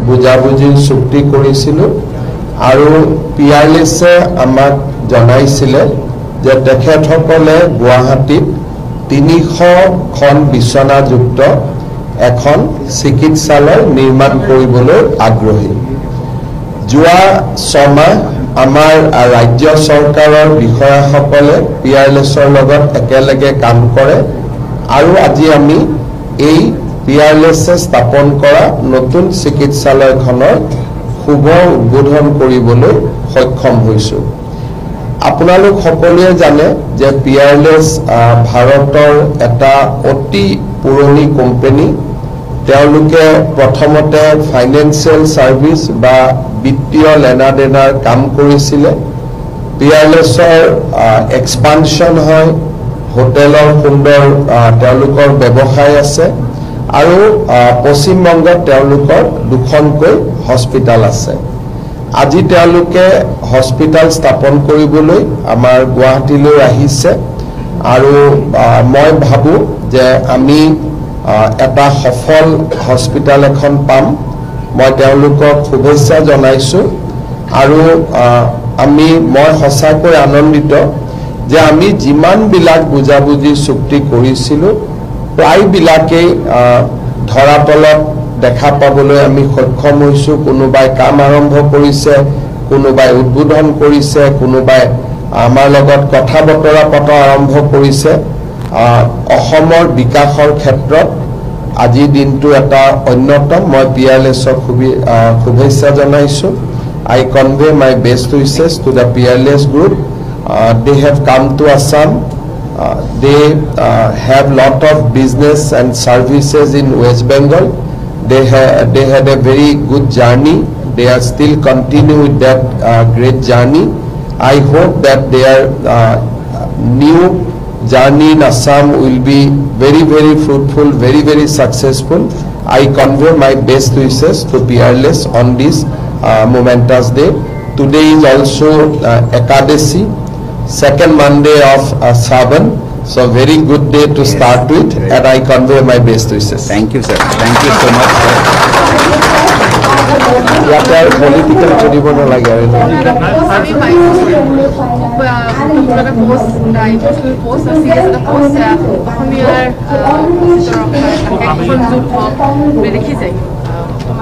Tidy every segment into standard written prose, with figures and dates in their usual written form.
বুজাবুজিৰ চুক্তি কৰিছিলোঁ আৰু পিয়াৰলেছে আমাক জনাইছিলে যে তেখেতসকলে গুৱাহাটীত 300খন বিছনাযুক্ত এখন চিকিৎসালয় নিৰ্মাণ কৰিবলৈ আগ্ৰহী। যোৱা 6 মাহ আমাৰ ৰাজ্য চৰকাৰৰ বিষয়াসকলে পিয়াৰলেছৰ লগত একেলগে কাম কৰে আৰু আজি আমি এই পিয়াৰলেছে স্থাপন কৰা নতুন চিকিৎসালয়খনৰ শুভ উদ্বোধন কৰিবলৈ সক্ষম হৈছোঁ। আপোনালোক সকলোৱে জানে যে পিয়াৰলেছ ভাৰতৰ এটা অতি পুৰণি কোম্পানী। তেওঁলোকে প্ৰথমতে ফাইনেন্সিয়েল সাৰ্ভিস বা বিত্তীয় লেনাদেনাৰ কাম কৰিছিলে। পিয়াৰলেছৰ এক্সপানশন হয়, হোটেলৰ সুন্দৰ তেওঁলোকৰ ব্যৱসায় আছে আৰু পশ্চিম বংগত তেওঁলোকৰ 2খনকৈ হস্পিটাল আছে। আজি তেওঁলোকে হস্পিটাল স্থাপন কৰিবলৈ আমাৰ গুৱাহাটীলৈ আহিছে আৰু মই ভাবো যে আমি এটা সফল হস্পিটাল এখন পাম। মই তেওঁলোকক শুভেচ্ছা জনাইছো আৰু মই সঁচাকৈ আনন্দিত যে আমি যিমানবিলাক বুজাবুজি চুক্তি কৰিছিলোঁ প্ৰায়বিলাকেই ধৰাতলত দেখা পাবলৈ আমি সক্ষম হৈছোঁ। কোনোবাই কাম আৰম্ভ কৰিছে, কোনোবাই উদ্বোধন কৰিছে, কোনোবাই আমাৰ লগত কথা বতৰা পতা আৰম্ভ কৰিছে। অসমৰ বিকাশৰ ক্ষেত্ৰত আজিৰ দিনটো এটা অন্যতম। মই পিয়াৰলেছক শুভেচ্ছা জনাইছোঁ। I convey my best wishes to the Peerless Group. They have come to Assam. They have lot of business and services in West Bengal. They had a very good journey. They are still continue with that great journey. I hope that their new journey in Assam will be very, very fruitful, very, very successful. I convey my best wishes to Peerless on this momentous day. Today is also Ekadashi, second Monday of Savan. So very good day to start with, and I convey my best wishes. Thank you, sir. Thank you so much, sir. Political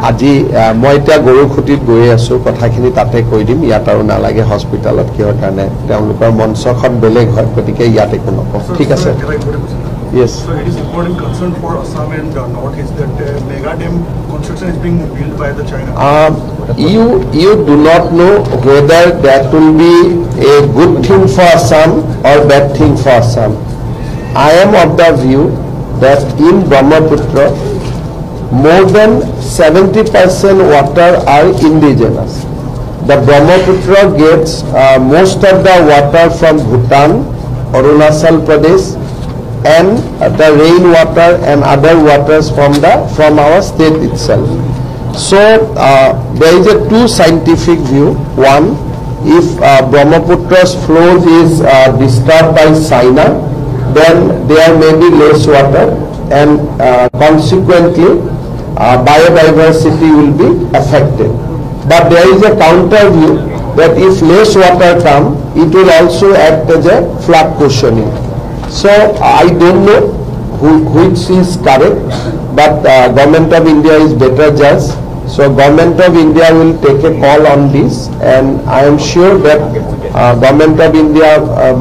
আজি মই এতিয়া গৰুখুটিত গৈ আছো, কথাখিনি তাতে কৈ দিম। ইয়াত আৰু নালাগে হস্পিটালত কিহৰ কাৰণে, তেওঁলোকৰ মঞ্চখন বেলেগ হয়, গতিকে ইয়াত একো নকওঁ। ঠিক আছে। Yes. So it is important concern for Assam and Northeast that mega dam construction is being built by the China. You do not know whether that will be a good thing for Assam or bad thing for Assam. I am of the view that in Brahmaputra more than 70% water are indigenous. The Brahmaputra gets most of the water from Bhutan, Arunachal Pradesh, and the rainwater and other waters from our state itself. So there is a two scientific view. One, if Brahmaputra's flow is disturbed by China, then there may be less water, and consequently biodiversity will be affected. But there is a counter view that if less water come, it will also act as a flood cushioning. So I don't know which is correct, but Government of India is better judge. So Government of India will take a call on this, and I am sure that Government of India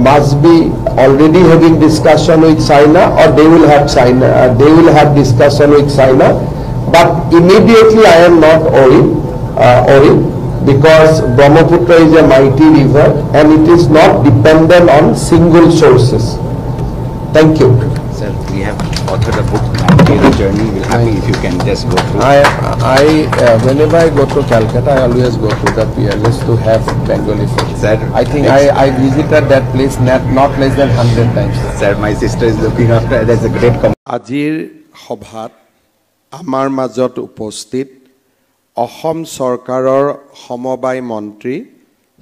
must be already having discussion with China, or they will have discussion with China. But immediately I am not worried because Brahmaputra is a mighty river and it is not dependent on single sources. Thank you. Sir, we have authored a book, The Journey. We're happy if you can just go through. Whenever I go to Calcutta, I always go to the Peerless to have Bengali food. Sir, I think I visited that place not less than 100 times. Sir, my sister is looking after. That's a great comment. আজিৰ সভাত আমাৰ মাজত উপস্থিত অসম চৰকাৰৰ সমবায় মন্ত্ৰী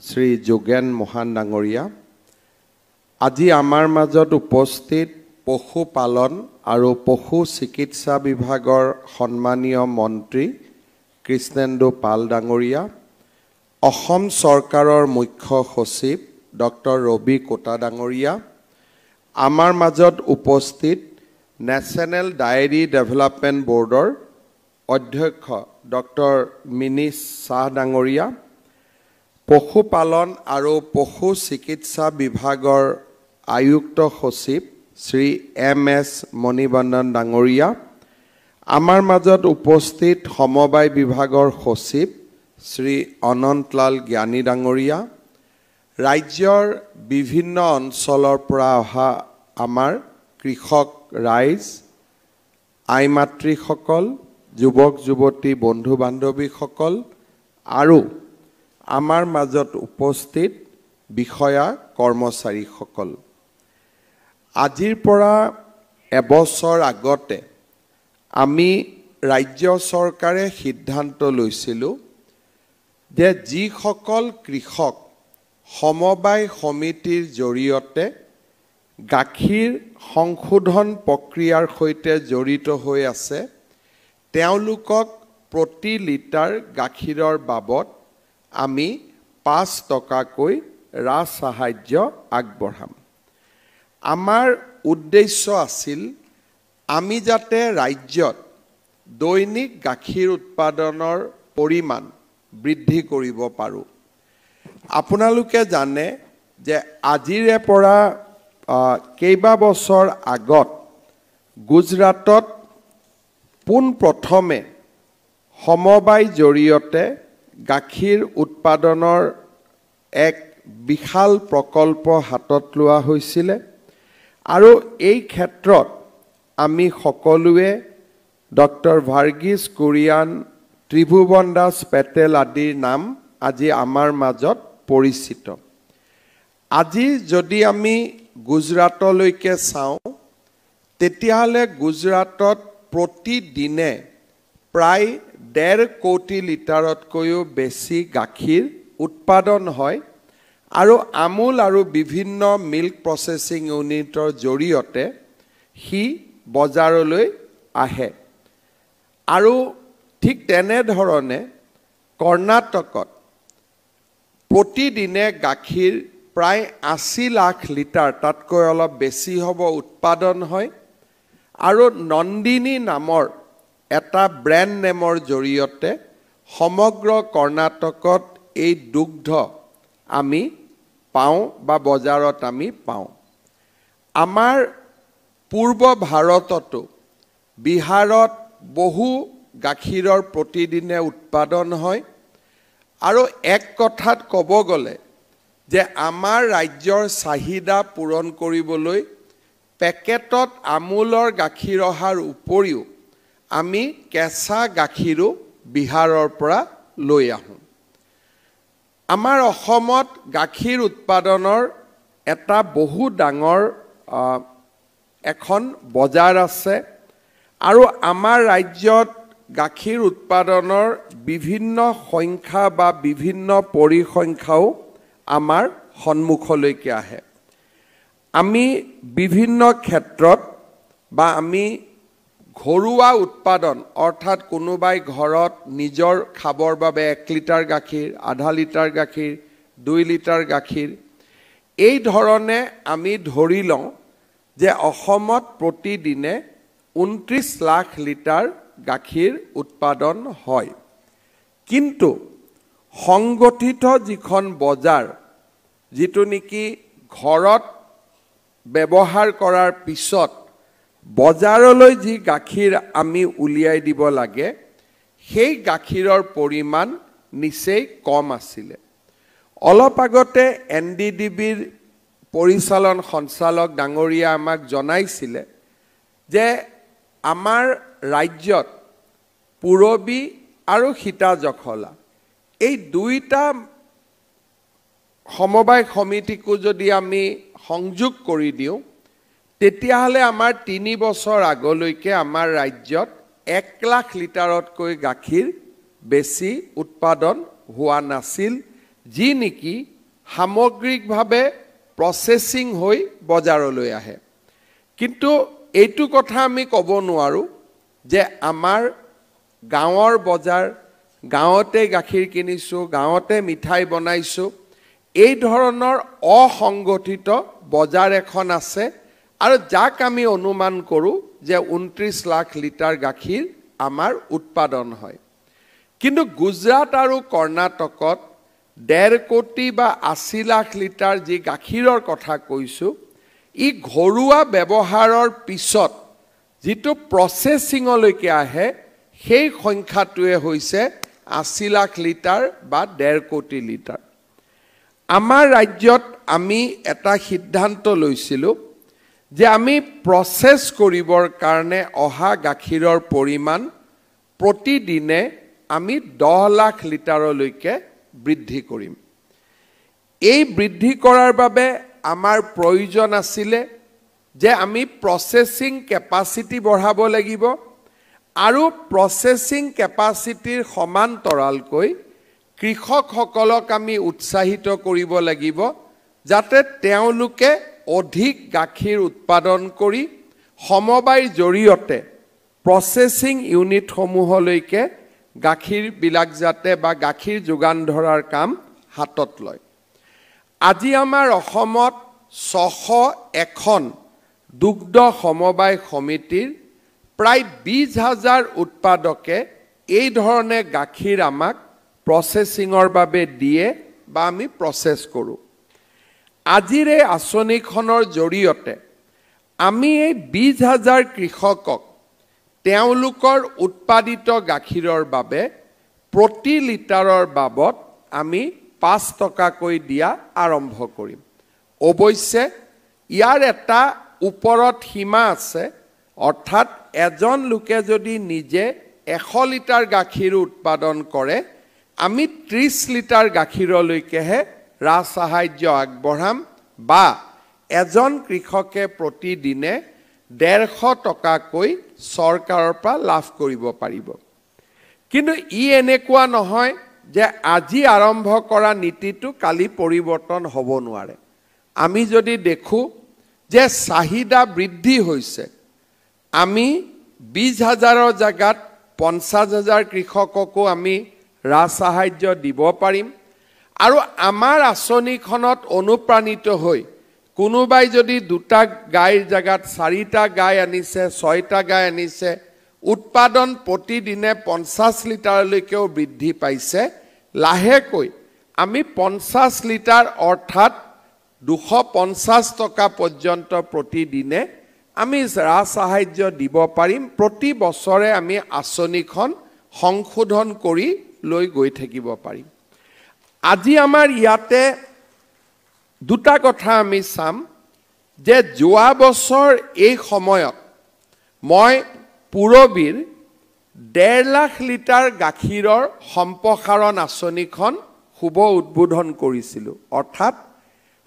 শ্ৰী যোগেন মোহন ডাঙৰীয়া, আজি আমাৰ মাজত উপস্থিত পশুপালন আৰু পশু চিকিৎসা বিভাগৰ সন্মানীয় মন্ত্ৰী কৃষ্ণেন্দু পাল ডাঙৰীয়া, অসম চৰকাৰৰ মুখ্য সচিব ডক্টৰ ৰবি কোটা ডাঙৰীয়া, আমাৰ মাজত উপস্থিত নেশ্যনেল ডায়েৰী ডেভেলপমেণ্ট বৰ্ডৰ অধ্যক্ষ ডক্টৰ মিনিছ শ্বাহ ডাঙৰীয়া, পশুপালন আৰু পশু চিকিৎসা বিভাগৰ আয়ুক্ত সচিব শ্ৰী MS মণিবন্দন ডাঙৰীয়া, আমাৰ মাজত উপস্থিত সমবায় বিভাগৰ সচিব শ্ৰী অনন্তলাল জ্ঞানী ডাঙৰীয়া, ৰাজ্যৰ বিভিন্ন অঞ্চলৰ পৰা অহা আমাৰ কৃষক ৰাইজ, আই মাতৃসকল, যুৱক যুৱতী বন্ধু বান্ধৱীসকল আৰু আমাৰ মাজত উপস্থিত বিষয়া কৰ্মচাৰীসকল, আজিৰ পৰা এবছৰ আগতে আমি ৰাজ্য চৰকাৰে সিদ্ধান্ত লৈছিলোঁ যে যিসকল কৃষক সমবায় সমিতিৰ জৰিয়তে গাখীৰ সংশোধন প্ৰক্ৰিয়াৰ সৈতে জড়িত হৈ আছে তেওঁলোকক প্ৰতি লিটাৰ গাখীৰৰ বাবদ আমি 5 টকাকৈ ৰাজ সাহায্য আগবঢ়াম। আমাৰ উদ্দেশ্য আছিল আমি যাতে ৰাজ্যত দৈনিক গাখীৰ উৎপাদনৰ পৰিমাণ বৃদ্ধি কৰিব পাৰোঁ। আপোনালোকে জানে যে আজিৰে পৰা কেইবা বছৰ আগত গুজৰাটত পোনপ্ৰথমে সমবায় জৰিয়তে গাখীৰ উৎপাদনৰ এক বিশাল প্ৰকল্প হাতত লোৱা হৈছিলে আৰু এই ক্ষেত্ৰত আমি সকলোৱে ডক্টৰ ভাৰ্গিছ কুৰিয়ান, ত্ৰিভুৱন দাস পেটেল আদিৰ নাম আজি আমাৰ মাজত পৰিচিত। আজি যদি আমি গুজৰাটলৈকে চাওঁ তেতিয়াহ'লে গুজৰাটত প্ৰতিদিনে প্ৰায় 1.5 কোটি লিটাৰতকৈও বেছি গাখীৰ উৎপাদন হয় আৰু আমুল আৰু বিভিন্ন মিল্ক প্ৰচেছিং ইউনিটৰ জৰিয়তে সি বজাৰলৈ আহে। আৰু ঠিক তেনেধৰণে কৰ্ণাটকত প্ৰতিদিনে গাখীৰ প্ৰায় 80 লাখ লিটাৰ, তাতকৈ অলপ বেছি হ'ব, উৎপাদন হয় আৰু নন্দিনী নামৰ এটা ব্ৰেণ্ড নেমৰ জৰিয়তে সমগ্ৰ কৰ্ণাটকত এই দুগ্ধ আমি পাওঁ বা বজাৰত আমি পাওঁ। আমাৰ পূৰ্ব ভাৰততো বিহাৰত বহু গাখীৰৰ প্ৰতিদিনে উৎপাদন হয় আৰু এক কথাত ক'ব গ'লে যে আমাৰ ৰাজ্যৰ চাহিদা পূৰণ কৰিবলৈ পেকেটত আমুলৰ গাখীৰ অহাৰ উপৰিও আমি কেঁচা গাখীৰো বিহাৰৰ পৰা লৈ আহোঁ। আমাৰ অসমত গাখীৰ উৎপাদনৰ এটা বহু ডাঙৰ এখন বজাৰ আছে আৰু আমাৰ ৰাজ্যত গাখীৰ উৎপাদনৰ বিভিন্ন সংখ্যা বা বিভিন্ন পৰিসংখ্যাও আমাৰ সন্মুখলৈকে আহে। আমি বিভিন্ন ক্ষেত্ৰত বা আমি ঘৰুৱা উৎপাদন অৰ্থাৎ কোনোবাই ঘৰত নিজৰ খাবৰ বাবে 1 লিটাৰ গাখীৰ, আধা লিটাৰ গাখীৰ, 2 লিটাৰ গাখীৰ, এই ধৰণে আমি ধৰি লওঁ যে অসমত প্ৰতিদিনে 29 লাখ লিটাৰ গাখীৰ উৎপাদন হয়। কিন্তু সংগঠিত যিখন বজাৰ, যিটো নেকি ঘৰত ব্যৱহাৰ কৰাৰ পিছত বজাৰলৈ যি গাখীৰ আমি উলিয়াই দিব লাগে সেই গাখীৰৰ পৰিমাণ নিচেই কম আছিলে। অলপ আগতে NDDBৰ পৰিচালন সঞ্চালক ডাঙৰীয়া আমাক জনাইছিলে যে আমাৰ ৰাজ্যত পুৰবী আৰু সীতাজখলা এই দুইটা সমবায় সমিতিকো যদি আমি সংযোগ কৰি দিওঁ তেতিয়াহ'লে আমাৰ 3 বছৰ আগলৈকে আমাৰ ৰাজ্যত 1 লাখ লিটাৰতকৈ গাখীৰ বেছি উৎপাদন হোৱা নাছিল, যি নেকি সামগ্ৰিকভাৱে প্ৰচেছিং হৈ বজাৰলৈ আহে। কিন্তু এইটো কথা আমি ক'ব নোৱাৰোঁ যে আমাৰ গাঁৱৰ বজাৰ, গাঁৱতে গাখীৰ কিনিছোঁ, গাঁৱতে মিঠাই বনাইছোঁ, এই ধৰণৰ অসংগঠিত বজাৰ এখন আছে আৰু যাক আমি অনুমান কৰোঁ যে 29 লাখ লিটাৰ গাখীৰ আমাৰ উৎপাদন হয়। কিন্তু গুজৰাট আৰু কৰ্ণাটকত 1.5 কোটি বা 80 লাখ লিটাৰ যি গাখীৰৰ কথা কৈছোঁ, ই ঘৰুৱা ব্যৱহাৰৰ পিছত যিটো প্ৰচেছিঙলৈকে আহে সেই সংখ্যাটোৱে হৈছে 80 লাখ লিটাৰ বা 1.5 কোটি লিটাৰ। আমাৰ ৰাজ্যত আমি এটা সিদ্ধান্ত লৈছিলোঁ যে আমি প্ৰচেছ কৰিবৰ কাৰণে অহা গাখীৰৰ পৰিমাণ প্ৰতিদিনে আমি 10 লাখ লিটাৰলৈকে বৃদ্ধি কৰিম। এই বৃদ্ধি কৰাৰ বাবে আমাৰ প্ৰয়োজন আছিলে যে আমি প্ৰচেছিং কেপাচিটি বঢ়াব লাগিব আৰু প্ৰচেছিং কেপাচিটিৰ সমান্তৰালকৈ কৃষকসকলক আমি উৎসাহিত কৰিব লাগিব যাতে তেওঁলোকে অধিক গাখীৰ উৎপাদন কৰি সমবায়ৰ জৰিয়তে প্ৰচেছিং ইউনিটসমূহলৈকে গাখীৰবিলাক যাতে বা গাখীৰ যোগান ধৰাৰ কাম হাতত লয়। আজি আমাৰ অসমত 601খন দুগ্ধ সমবায় সমিতিৰ প্ৰায় 20,000 উৎপাদকে এই ধৰণে গাখীৰ আমাক প্ৰচেছিঙৰ বাবে দিয়ে বা আমি প্ৰচেছ কৰোঁ। আজিৰ এই আঁচনিখনৰ জৰিয়তে আমি এই 20,000 কৃষকক তেওঁলোকৰ উৎপাদিত গাখীৰৰ বাবে প্ৰতি লিটাৰৰ বাবদ আমি 5 টকাকৈ দিয়া আৰম্ভ কৰিম। অৱশ্যে ইয়াৰ এটা ওপৰত সীমা আছে, অৰ্থাৎ এজন লোকে যদি নিজে 100 লিটাৰ গাখীৰ উৎপাদন কৰে, আমি 30 লিটাৰ গাখীৰলৈকেহে ৰাজসাহায্য আগবঢ়াম বা এজন কৃষকে প্ৰতিদিনে 150 টকাকৈ চৰকাৰৰ পৰা লাভ কৰিব পাৰিব। কিন্তু ই এনেকুৱা নহয় যে আজি আৰম্ভ কৰা নীতিটো কালি পৰিৱৰ্তন হ'ব নোৱাৰে। আমি যদি দেখোঁ যে চাহিদা বৃদ্ধি হৈছে, আমি 20,000ৰ জাগাত 50,000 কৃষককো আমি ৰাজসাহায্য দিব পাৰিম। আৰু আমাৰ আঁচনিখনত অনুপ্ৰাণিত হৈ কোনোবাই যদি 2টা গাইৰ জাগাত 4টা গাই আনিছে, 6টা গাই আনিছে, উৎপাদন প্ৰতিদিনে 50 লিটাৰলৈকেও বৃদ্ধি পাইছে, লাহেকৈ আমি 50 লিটাৰ অৰ্থাৎ 250 টকা পৰ্যন্ত প্ৰতিদিনে আমি ৰাজসাহায্য দিব পাৰিম। প্ৰতি বছৰে আমি আঁচনিখন সংশোধন কৰি লৈ গৈ থাকিব পাৰিম। আজি আমাৰ ইয়াতে 2টা কথা আমি চাম যে যোৱা বছৰ এই সময়ত মই পুৰবীৰ 1.5 লাখ লিটাৰ গাখীৰৰ সম্প্ৰসাৰণ আঁচনিখন শুভ উদ্বোধন কৰিছিলোঁ। অৰ্থাৎ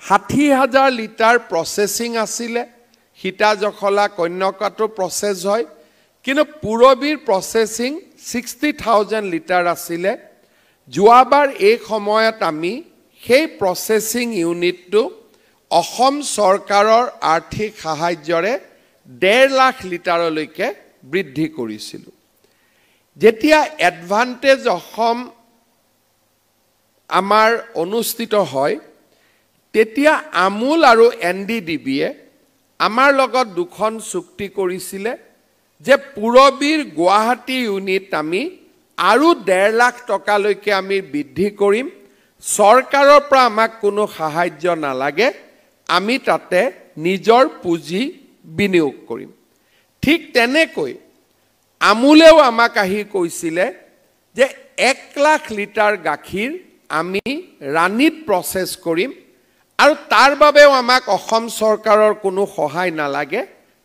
60,000 লিটাৰ প্ৰচেছিং আছিলে, সীতাজখলা কন্যকাটো প্ৰচেছ হয়, কিন্তু পুৰবীৰ প্ৰচেছিং 60,000 লিটাৰ আছিলে। যোৱাবাৰ এই সময়ত আমি সেই প্ৰচেছিং ইউনিটটো অসম চৰকাৰৰ আৰ্থিক সাহায্যৰে 1.5 লাখ লিটাৰলৈকে বৃদ্ধি কৰিছিলোঁ। যেতিয়া এডভান্টেজ অসম আমাৰ অনুষ্ঠিত হয়, তেতিয়া আমুল আৰু NDDBয়ে আমাৰ লগত 2খন চুক্তি কৰিছিলে যে পুৰবীৰ গুৱাহাটী ইউনিট আমি আৰু 1.5 লাখ টকালৈকে আমি বৃদ্ধি কৰিম। চৰকাৰৰ পৰা আমাক কোনো সাহায্য নালাগে, আমি তাতে নিজৰ পুঁজি বিনিয়োগ কৰিম। ঠিক তেনেকৈ আমুলেও আমাক আহি কৈছিলে যে 1 লাখ লিটাৰ গাখীৰ আমি ৰাণীত প্ৰচেছ কৰিম আৰু তাৰ বাবেও আমাক অসম চৰকাৰৰ কোনো সহায় নালাগে,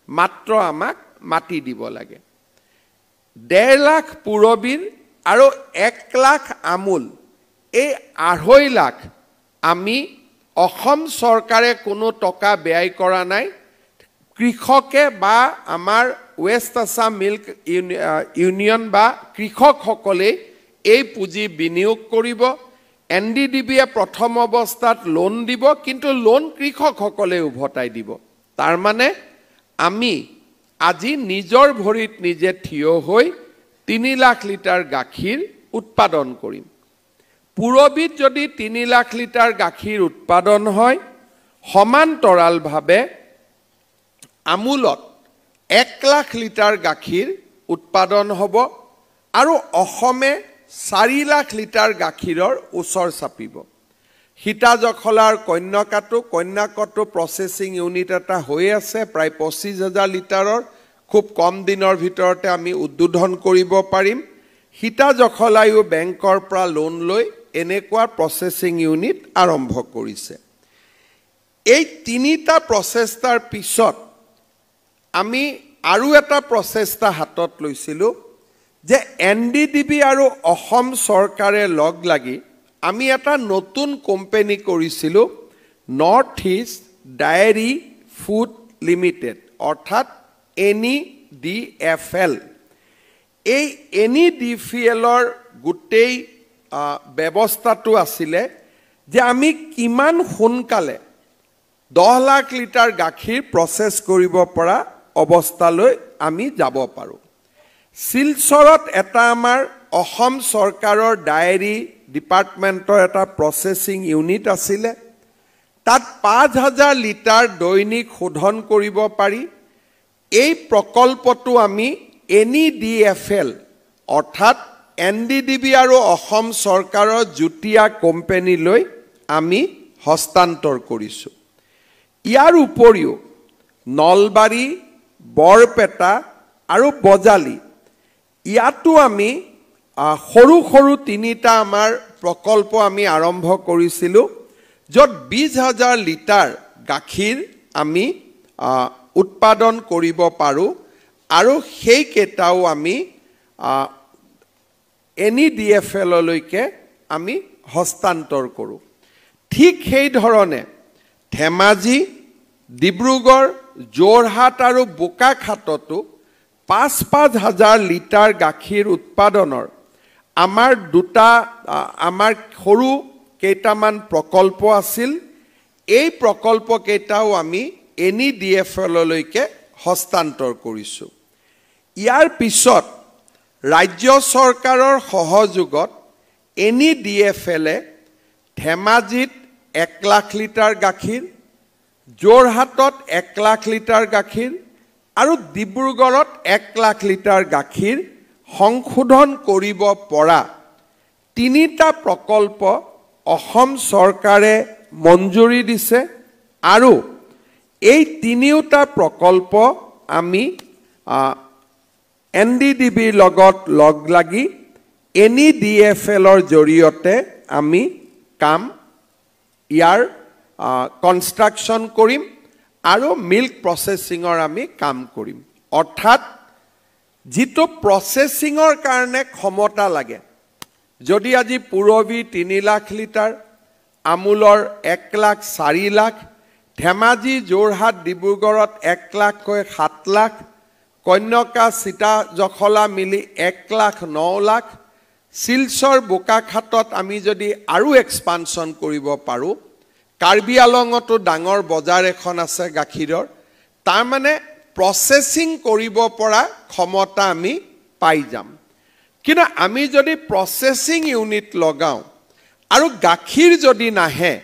মাত্ৰ আমাক মাটি দিব লাগে। 1.5 লাখ পুৰবীৰ আৰু 1 লাখ আমুল, এই 2.5 লাখ আমি অসম চৰকাৰে কোনো টকা ব্যয় কৰা নাই। কৃষকে বা আমাৰ ৱেষ্ট আছাম মিল্ক ইউনিয়ন বা কৃষকসকলে এই পুঁজি বিনিয়োগ কৰিব। NDDBয়ে প্ৰথম অৱস্থাত লোন দিব, কিন্তু লোন কৃষকসকলে উভতাই দিব। তাৰ মানে আমি আজি নিজৰ ভৰিত নিজে থিয় হৈ 3 লাখ লিটাৰ গাখীৰ উৎপাদন কৰিম পুৰবীত যদি 3 লাখ লিটাৰ গাখীৰ উৎপাদন হয় সমান্তৰালভাৱে আমুলত 1 লাখ লিটাৰ গাখীৰ উৎপাদন হ'ব আৰু অসমে 4 লাখ লিটাৰ গাখীৰৰ ওচৰ চাপিব সীতাজখলাৰ কন্যাকটো প্ৰসেসিং ইউনিট এটা হৈ আছে প্ৰায় 25,000 লিটাৰৰ খুব কম দিনৰ ভিতৰতে আমি উদ্বোধন কৰিব পাৰিম সীতাজখলায়ো বেংকৰ পৰা লোন লৈ এনেকুৱা প্ৰসেসিং ইউনিট আৰম্ভ কৰিছে এই তিনিটা প্ৰচেষ্টাৰ পিছত আমি আৰু এটা প্ৰচেষ্টা হাতত লৈছিলো যে এনডিডিবি আৰু অসম চৰকাৰে লগ লাগি আমি এটা নতুন কোম্পানী কৰিছিলো north east diary food limited অৰ্থাৎ NEDFL এই NEDFLৰ গোটেই ব্যৱস্থাটো আছিলে যে আমি কিমান সোনকালে 10 লাখ লিটাৰ গাখীৰ প্ৰসেস কৰিব পৰা অৱস্থালৈ আমি যাব পাৰো শিলচৰত এটা আমাৰ অসম চৰকাৰৰ ডায়েৰী ডিপাৰ্টমেন্টৰ এটা প্ৰসেসিং ইউনিট আছিলে তাত 5,000 লিটাৰ দৈনিক শোধন কৰিব পাৰি এই প্ৰকল্পটো আমি NEDFL অৰ্থাৎ NDDB আৰু অসম চৰকাৰৰ যুটীয়া কোম্পানীলৈ আমি হস্তান্তৰ কৰিছো ইয়াৰ উপৰিও নলবাৰী বৰপেটা আৰু বজালি ইয়াতো আমি সৰু তিনিটা আমাৰ প্ৰকল্প আমি আৰম্ভ কৰিছিলো যত 20,000 লিটাৰ গাখীৰ আমি উৎপাদন কৰিব পাৰো আৰু সেই কেটাও আমি NEDFL লৈকে আমি হস্তান্তৰ কৰো ঠিক সেই ধৰণে ধেমাজি ডিব্ৰুগড় যোৰহাট আৰু বোকাখাততো 5,000 লিটাৰ গাখীৰ উৎপাদনৰ আমাৰ আমাৰ সৰু কেইটামান প্ৰকল্প আছিল এই প্ৰকল্প কেইটাও আমি NEDFL লৈকে হস্তান্তৰ কৰিছো ইয়াৰ পিছত ৰাজ্য চৰকাৰৰ সহযোগত NEDFL ধেমাজিত 1 লাখ লিটাৰ গাখীৰ যোৰহাটত 1 লাখ লিটাৰ গাখীৰ আৰু ডিব্ৰুগড়ত 1 লাখ লিটাৰ গাখীৰ সংশোধন কৰিব পৰা তিনিটা প্ৰকল্প অসম চৰকাৰে মঞ্জুৰি দিছে আৰু এই তিনিটা প্ৰকল্প আমি NDDBৰ লগত লগ লাগি NEDFLৰ জৰিয়তে আমি কাম ইয়াৰ কনষ্ট্ৰাকচন কৰিম আৰু মিল্ক প্ৰসেসিংৰ আমি কাম কৰিম অৰ্থাৎ যেটো প্ৰসেসিংৰ কাৰণে ক্ষমতা লাগে যদি আজি পুৰবী 3 লাখ লিটাৰ আমুলৰ 1 লাখ 4 লাখ ধেমাজি যোৰহাট ডিব্ৰুগড়ত 1 লাখ 7 লাখ কন্যকা সীতাজখলা মিলি 1 লাখ 9 লাখ শিলচৰ বোকাখাতত আমি যদি আৰু এক্সপানশন কৰিব পাৰো কাৰ্বি আলঙতো ডাঙৰ বজাৰ এখন আছে গাখীৰৰ তাৰ মানে প্ৰসেসিং কৰিব পৰা ক্ষমতা আমি পাই যাম কিন্তু আমি যদি প্ৰসেসিং ইউনিট লগাও আৰু গাখীৰ যদি নাহে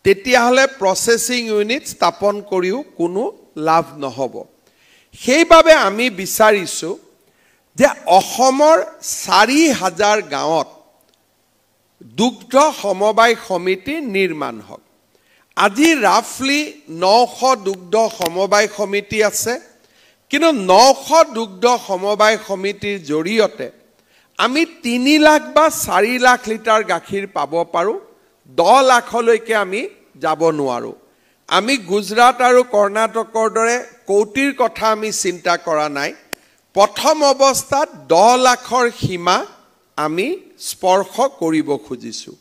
তেতিয়া হলে প্ৰসেসিং ইউনিট স্থাপন কৰিও কোনো লাভ নহব সেইভাবে আমি বিচাৰিছো যে অসমৰ 4,000 গাঁৱত দুগ্ধ সমবায় সমিতি নিৰ্মাণ হওক আজি ৰাফলি 900 দুগ্ধ সমবায় সমিতি আছে কিন্তু 900 দুগ্ধ সমবায় সমিতিৰ জৰিয়তে আমি 3 লাখ বা 4 লাখ লিটাৰ গাখীৰ পাব পাৰো 10 লাখলৈকে আমি যাব নোৱাৰো আমি গুজৰাট আৰু কৰ্ণাটকৰ দৰে কোটিৰ কথা আমি চিন্তা কৰা নাই প্ৰথম অৱস্থাত 10 লাখৰ সীমা আমি স্পৰ্শ কৰিব খুজিছো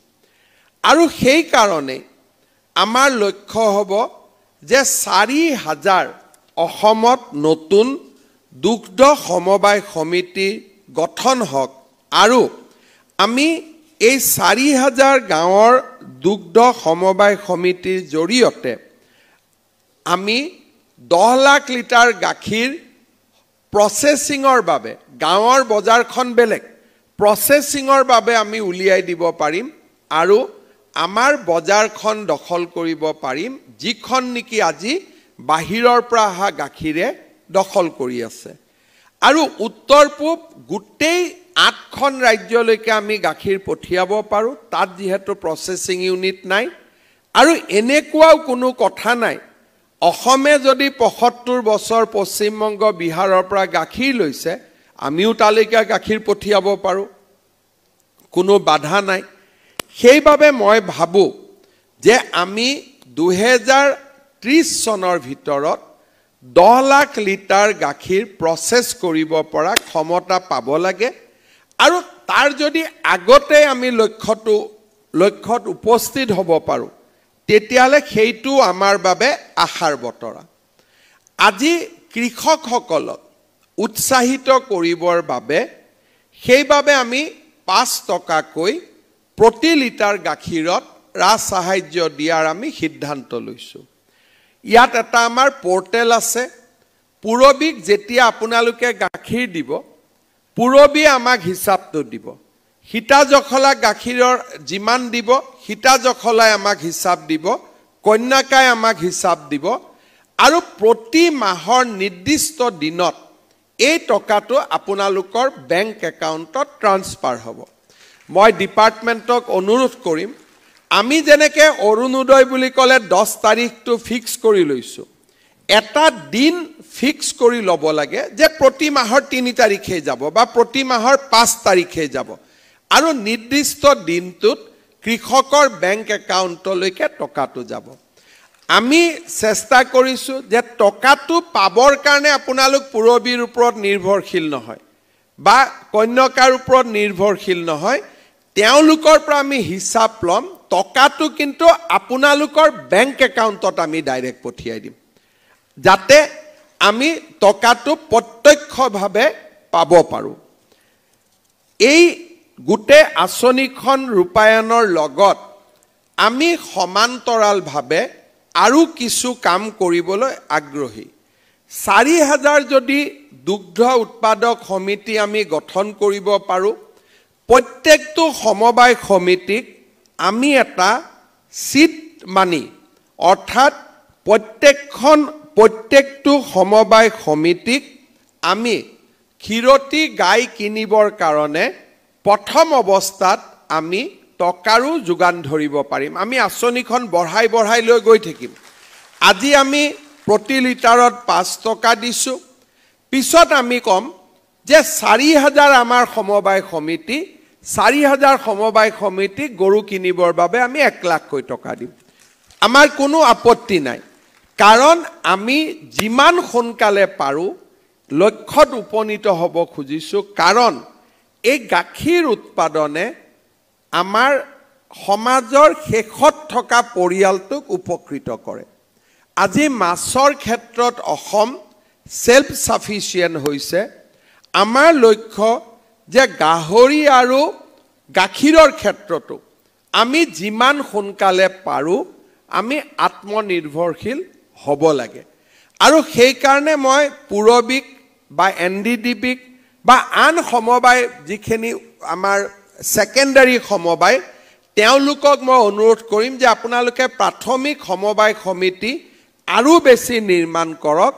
আৰু সেই কাৰণে আমাৰ লক্ষ্য হ'ব যে 4,000 অসমত নতুন দুগ্ধ সমবায় সমিতি গঠন হওক আৰু আমি এই 4,000 গাঁৱৰ দুগ্ধ সমবায় সমিতিৰ জৰিয়তে আমি 10 লাখ লিটাৰ গাখীৰ প্ৰসেসিংৰ বাবে গাঁৱৰ বজাৰখন বেলেগ প্ৰচেছিঙৰ বাবে আমি উলিয়াই দিব পাৰিম আৰু আমাৰ বজাৰখন দখল কৰিব পাৰিম যিখন নেকি আজি বাহিৰৰ পৰা অহা গাখীৰে দখল কৰি আছে আৰু উত্তৰ পূব গোটেই 8খন ৰাজ্যলৈকে আমি গাখীৰ পঠিয়াব পাৰোঁ তাত যিহেতু প্ৰচেছিং ইউনিট নাই আৰু এনেকুৱাও কোনো কথা নাই অসমে যদি ৭৫ বছৰ পশ্চিমবংগ বিহাৰৰ পৰা গাখীৰ লৈছে আমিও তালৈকে গাখীৰ পঠিয়াব পাৰোঁ কোনো বাধা নাই সেইবাবে মই ভাবোঁ যে আমি 2030 চনৰ ভিতৰত 10 লাখ লিটাৰ গাখীৰ প্ৰচেছ কৰিব পৰা ক্ষমতা পাব লাগে আৰু তাৰ যদি আগতে আমি লক্ষ্যত উপস্থিত হ'ব পাৰোঁ তেতিয়ালে সেইটো আমাৰ বাবে আশাৰ বতৰা আজি কৃষকসকলক উৎসাহিত কৰিবৰ বাবে সেইবাবে আমি 5 টকাকৈ প্ৰতি লিটাৰ গাখীৰত ৰাজসাহায্য দিয়াৰ আমি সিদ্ধান্ত লৈছোঁ ইয়াত এটা আমাৰ পোৰ্টেল আছে পুৰবীক যেতিয়া আপোনালোকে গাখীৰ দিব পুৰবী আমাক হিচাপটো দিব হিতা জখলা গাখীৰৰ যিমান দিব হিতা জখলাই আমাক হিচাপ দিব কন্যাকাই আমাক হিচাপ দিব আৰু প্ৰতি মাহৰ নিৰ্দিষ্ট দিনত এই টকাটো আপোনালোকৰ বেংক একাউণ্টত ট্ৰান্সফাৰ হ'ব মই ডিপাৰ্টমেণ্টক অনুৰোধ কৰিম আমি যেনেকে অৰুণোদয় বুলি ক'লে 10 তাৰিখটো ফিক্স কৰি লৈছোঁ এটা দিন ফিক্স কৰি ল'ব লাগে যে প্ৰতি মাহৰ 3 তাৰিখে যাব বা প্ৰতি মাহৰ 5 তাৰিখে যাব আৰু নিৰ্দিষ্ট দিনটোত কৃষকৰ বেংক একাউণ্টলৈকে টকাটো যাব আমি চেষ্টা কৰিছোঁ যে টকাটো পাবৰ কাৰণে আপোনালোক পুৰবীৰ ওপৰত নিৰ্ভৰশীল নহয় বা কন্যাকাৰ ওপৰত নিৰ্ভৰশীল নহয় তেওঁলোকৰ পৰা আমি হিচাপ ল'ম টকাটো কিন্তু আপোনালোকৰ বেংক একাউণ্টত আমি ডাইৰেক্ট পঠিয়াই দিম যাতে আমি টকাটো প্ৰত্যক্ষভাৱে পাব পাৰোঁ এই গোটেই আঁচনিখন ৰূপায়ণৰ লগত আমি সমান্তৰালভাৱে আৰু কিছু কাম কৰিবলৈ আগ্ৰহী 4000 যদি দুগ্ধ উৎপাদক সমিতি আমি গঠন কৰিব পাৰোঁ প্ৰত্যেকটো সমবায় সমিতিক আমি এটা সিট মানি অৰ্থাৎ প্ৰত্যেকটো সমবায় সমিতিক আমি ক্ষীৰতী গাই কিনিবৰ কাৰণে প্ৰথম অৱস্থাত আমি টকাৰো যোগান ধৰিব পাৰিম আমি আঁচনিখন বঢ়াই লৈ গৈ থাকিম আজি আমি প্ৰতি লিটাৰত 5 টকা দিছোঁ পিছত আমি কম যে 4000 আমাৰ সমবায় সমিতি 4000 সমবায় সমিতি গৰু কিনিবৰ বাবে আমি 1 লাখকৈ টকা দিম আমাৰ কোনো আপত্তি নাই কাৰণ আমি যিমান সোনকালে পাৰোঁ লক্ষ্যত উপনীত হ'ব খুজিছোঁ কাৰণ এই গাখীৰ উৎপাদনে আমাৰ সমাজৰ শেষত থকা পৰিয়ালটোক উপকৃত কৰে আজি মাছৰ ক্ষেত্ৰত অসম সেলফ সাফিচিয়েন্ট হৈছে আমাৰ লক্ষ্য যে গাহৰি আৰু গাখীৰৰ ক্ষেত্ৰতো আমি যিমান সোনকালে পাৰোঁ আমি আত্মনিৰ্ভৰশীল হ'ব লাগে আৰু সেই কাৰণে মই পুৰবীক বা NDDBক বা আন সমবায় যিখিনি আমাৰ সেকেন্ডাৰী সমবায় তেওঁলোকক মই অনুৰোধ কৰিম যে আপোনালোকে প্ৰাথমিক সমবায় সমিতি আৰু বেছি নিৰ্মাণ কৰক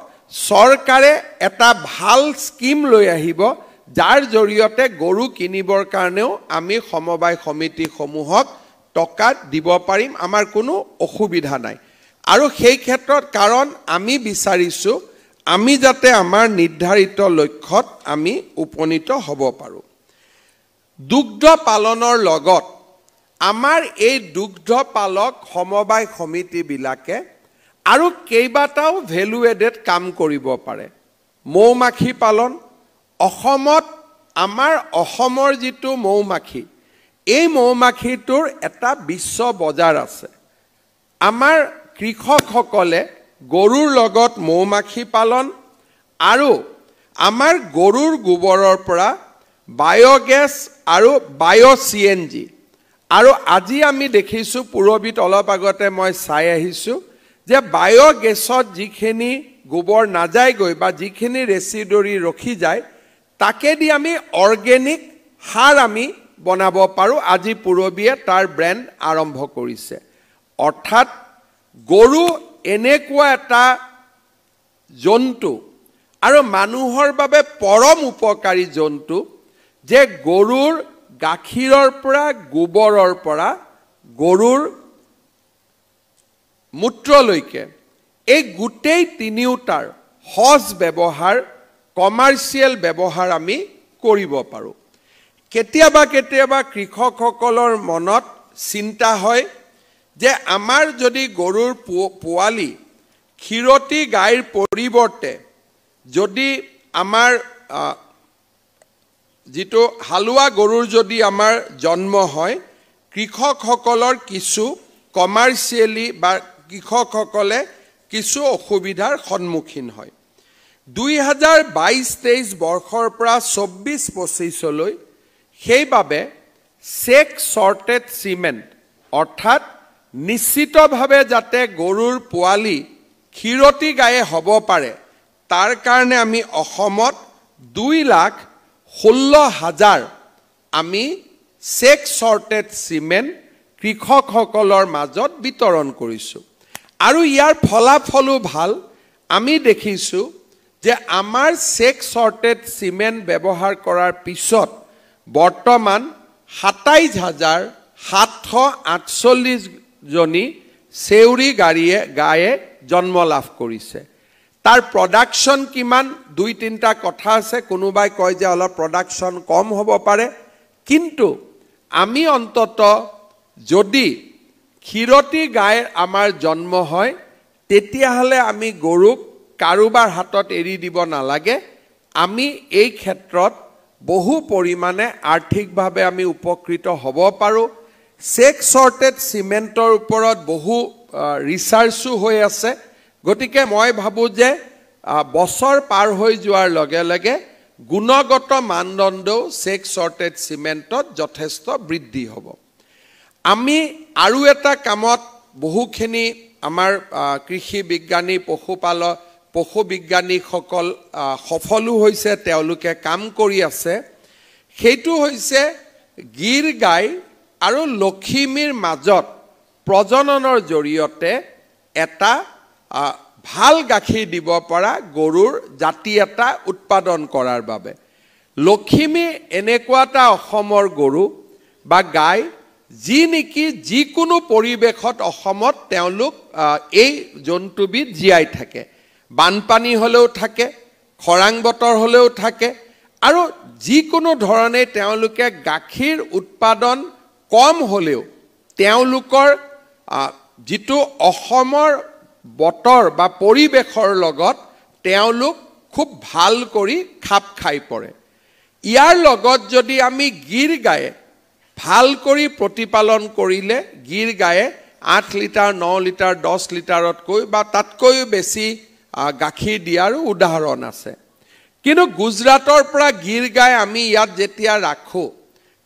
চৰকাৰে এটা ভাল স্কিম লৈ আহিব যাৰ জৰিয়তে গৰু কিনিবৰ কাৰণেও আমি সমবায় সমিতিসমূহক টকা দিব পাৰিম আমাৰ কোনো অসুবিধা নাই আৰু সেই ক্ষেত্ৰত কাৰণ আমি বিচাৰিছোঁ আমি যাতে আমাৰ নিৰ্ধাৰিত লক্ষ্যত আমি উপনীত হ'ব পাৰোঁ দুগ্ধ পালনৰ লগত আমাৰ এই দুগ্ধ পালক সমবায় সমিতিবিলাকে আৰু কেইবাটাও ভেলু এডেড কাম কৰিব পাৰে মৌমাখি পালন অসমত আমাৰ অসমৰ যিটো মৌমাখি এই মৌমাখিটোৰ এটা বিশ্ব বজাৰ আছে আমাৰ কৃষকসকলে গৰুৰ লগত মৌমাখি পালন আৰু আমাৰ গৰুৰ গোবৰৰ পৰা বায়োগেছ আৰু বায়ো CNG আৰু আজি আমি দেখিছোঁ পুৰবীত অলপ আগতে মই চাই আহিছোঁ যে বায়োগেছত যিখিনি গোবৰ নাযায়গৈ বা যিখিনি ৰেচিডৰি ৰখি যায় তাকে দি আমি অৰ্গেনিক সাৰ আমি বনাব পাৰোঁ। আজি পূৰবীয়ে তাৰ ব্ৰেণ্ড আৰম্ভ কৰিছে। অৰ্থাৎ গৰু এনেকুৱা এটা জন্তু আৰু মানুহৰ বাবে পৰম উপকাৰী জন্তু যে গৰুৰ গাখীৰৰ পৰা, গোবৰৰ পৰা, গৰুৰ মূত্ৰলৈকে এই গোটেই তিনিওটাৰ সহজ ব্যৱহাৰ, কমাৰ্চিয়েল ব্যৱহাৰ আমি কৰিব পাৰোঁ। কেতিয়াবা কেতিয়াবা কৃষকসকলৰ মনত চিন্তা হয় যে আমাৰ যদি গৰুৰ পোৱালি ক্ষীৰতী গাইৰ পৰিৱৰ্তে যদি আমাৰ যিটো হালোৱা গৰুৰ যদি আমাৰ জন্ম হয়, কৃষকসকলৰ কিছু কমাৰ্চিয়েলি বা কৃষকসকলে কিছু অসুবিধাৰ সন্মুখীন হয়। 2022-23 বৰ্ষৰ পৰা 24-25লৈ সেইবাবে চেক চৰ্টেড চিমেণ্ট অৰ্থাৎ নিশ্চিতভাৱে যাতে গৰুৰ পোৱালি ক্ষীৰতী গায়ে হ'ব পাৰে, তাৰ কাৰণে আমি অসমত 2,16,000 আমি চেক চৰ্টেড চিমেণ্ট কৃষকসকলৰ মাজত বিতৰণ কৰিছোঁ। আৰু ইয়াৰ ফলাফলো ভাল। আমি দেখিছোঁ যে আমাৰ চেক চৰ্টেড চিমেণ্ট ব্যৱহাৰ কৰাৰ পিছত বৰ্তমান 27,748 জনী চেউৰী গায়ে জন্ম লাভ কৰিছে। তাৰ প্ৰডাকশ্যন কিমান, 2-3টা কথা আছে। কোনোবাই কয় যে অলপ প্ৰডাকশ্যন কম হ'ব পাৰে, কিন্তু আমি অন্তত যদি ক্ষীৰতী গাইৰ আমাৰ জন্ম হয়, তেতিয়াহ'লে আমি গৰুক কাৰোবাৰ হাতত এৰি দিব নালাগে। আমি এই ক্ষেত্ৰত বহু পৰিমাণে আৰ্থিকভাৱে আমি উপকৃত হ'ব পাৰোঁ। চেক চৰ্টেড চিমেণ্টৰ ওপৰত বহু ৰিচাৰ্চো হৈ আছে। গতিকে মই ভাবোঁ যে বছৰ পাৰ হৈ যোৱাৰ লগে লগে গুণগত মানদণ্ডও চেক চৰ্টেড চিমেণ্টত যথেষ্ট বৃদ্ধি হ'ব। আমি আৰু এটা কামত বহুখিনি আমাৰ কৃষি বিজ্ঞানী, পশু বিজ্ঞানীসকল সফলো হৈছে, তেওঁলোকে কাম কৰি আছে। সেইটো হৈছে গিৰ গাই আৰু লখিমীৰ মাজত প্ৰজননৰ জৰিয়তে এটা ভাল গাখীৰ দিব পৰা গৰুৰ জাতি এটা উৎপাদন কৰাৰ বাবে। লখিমী এনেকুৱা এটা অসমৰ গৰু বা গাই যি নেকি যিকোনো পৰিৱেশত অসমত তেওঁলোক এই জন্তুবিধ জীয়াই থাকে। বানপানী হ'লেও থাকে, খৰাং বতৰ হ'লেও থাকে, আৰু যিকোনো ধৰণে তেওঁলোকে গাখীৰ উৎপাদন কম হ'লেও তেওঁলোকৰ যিটো অসমৰ বতৰ বা পৰিৱেশৰ লগত তেওঁলোক খুব ভাল কৰি খাপ খাই পৰে। ইয়াৰ লগত যদি আমি গিৰ গায়ে ভাল কৰি প্ৰতিপালন কৰিলে গিৰ গায়ে 8 লিটাৰ, 9 লিটাৰ, 10 লিটাৰতকৈ বা তাতকৈও বেছি গাখীৰ দিয়াৰো উদাহৰণ আছে। কিন্তু গুজৰাটৰ পৰা গিৰ গাই আমি ইয়াত যেতিয়া ৰাখোঁ,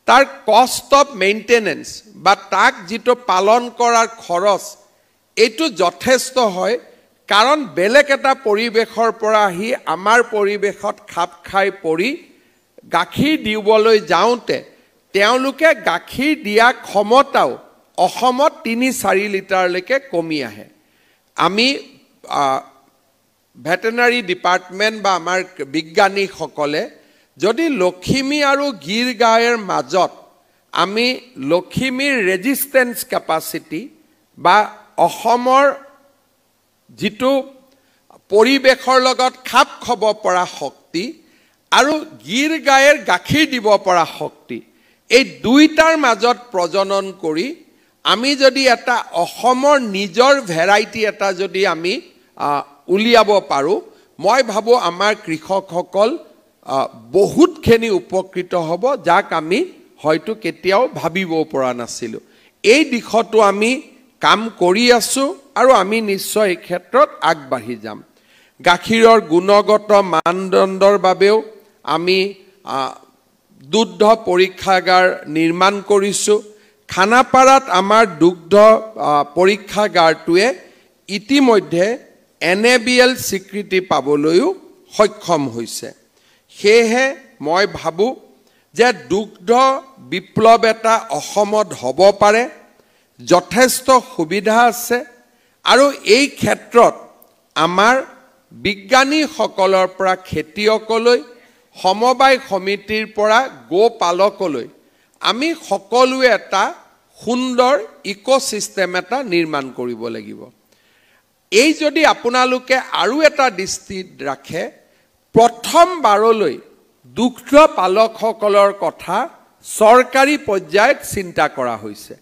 তাৰ কষ্ট অফ মেইনটেনেন্স বা তাক যিটো পালন কৰাৰ খৰচ, এইটো যথেষ্ট হয়। কাৰণ বেলেগ এটা পৰিৱেশৰ পৰা আহি আমাৰ পৰিৱেশত খাপ খাই পৰি গাখীৰ দিবলৈ যাওঁতে তেওঁলোকে গাখীৰ দিয়া ক্ষমতাও অসমত 3-4 লিটাৰলৈকে কমি আহে। আমি ভেটেনাৰী ডিপাৰ্টমেণ্ট বা আমাৰ বিজ্ঞানীসকলে যদি লখিমী আৰু গিৰ গাইৰ মাজত আমি লখিমীৰ ৰেজিষ্টেঞ্চ কেপাচিটি বা অসমৰ যিটো পৰিৱেশৰ লগত খাপ খাব পৰা শক্তি আৰু গিৰ গাইৰ গাখীৰ দিব পৰা শক্তি, এই দুইটাৰ মাজত প্ৰজনন কৰি আমি যদি এটা অসমৰ নিজৰ ভেৰাইটি এটা যদি আমি উলিয়াব পাৰোঁ, মই ভাবোঁ আমাৰ কৃষকসকল বহুতখিনি উপকৃত হ'ব, যাক আমি হয়তো কেতিয়াও ভাবিব পৰা নাছিলোঁ। এই দিশতো আমি কাম কৰি আছোঁ আৰু আমি নিশ্চয় এই ক্ষেত্ৰত আগবাঢ়ি যাম। গাখীৰৰ গুণগত মানদণ্ডৰ বাবেও আমি দুগ্ধ পৰীক্ষাগাৰ নিৰ্মাণ কৰিছোঁ। খানাপাৰাত আমাৰ দুগ্ধ পৰীক্ষাগাৰটোৱে ইতিমধ্যে NABL স্বীকৃতি পাবলৈও সক্ষম হৈছে। সেয়েহে মই ভাবোঁ যে দুগ্ধ বিপ্লৱ এটা অসমত হ'ব পাৰে, যথেষ্ট সুবিধা আছে আৰু এই ক্ষেত্ৰত আমাৰ বিজ্ঞানীসকলৰ পৰা খেতিয়কলৈ, সমবায় সমিতিৰ পৰা গোপালকলৈ আমি সকলোৱে এটা সুন্দৰ ইক'চিষ্টেম এটা নিৰ্মাণ কৰিব লাগিব। এই যদি আপোনালোকে আৰু এটা দৃষ্টিত ৰাখে, প্ৰথমবাৰলৈ দুগ্ধ পালকসকলৰ কথা চৰকাৰী পৰ্যায়ত চিন্তা কৰা হৈছে।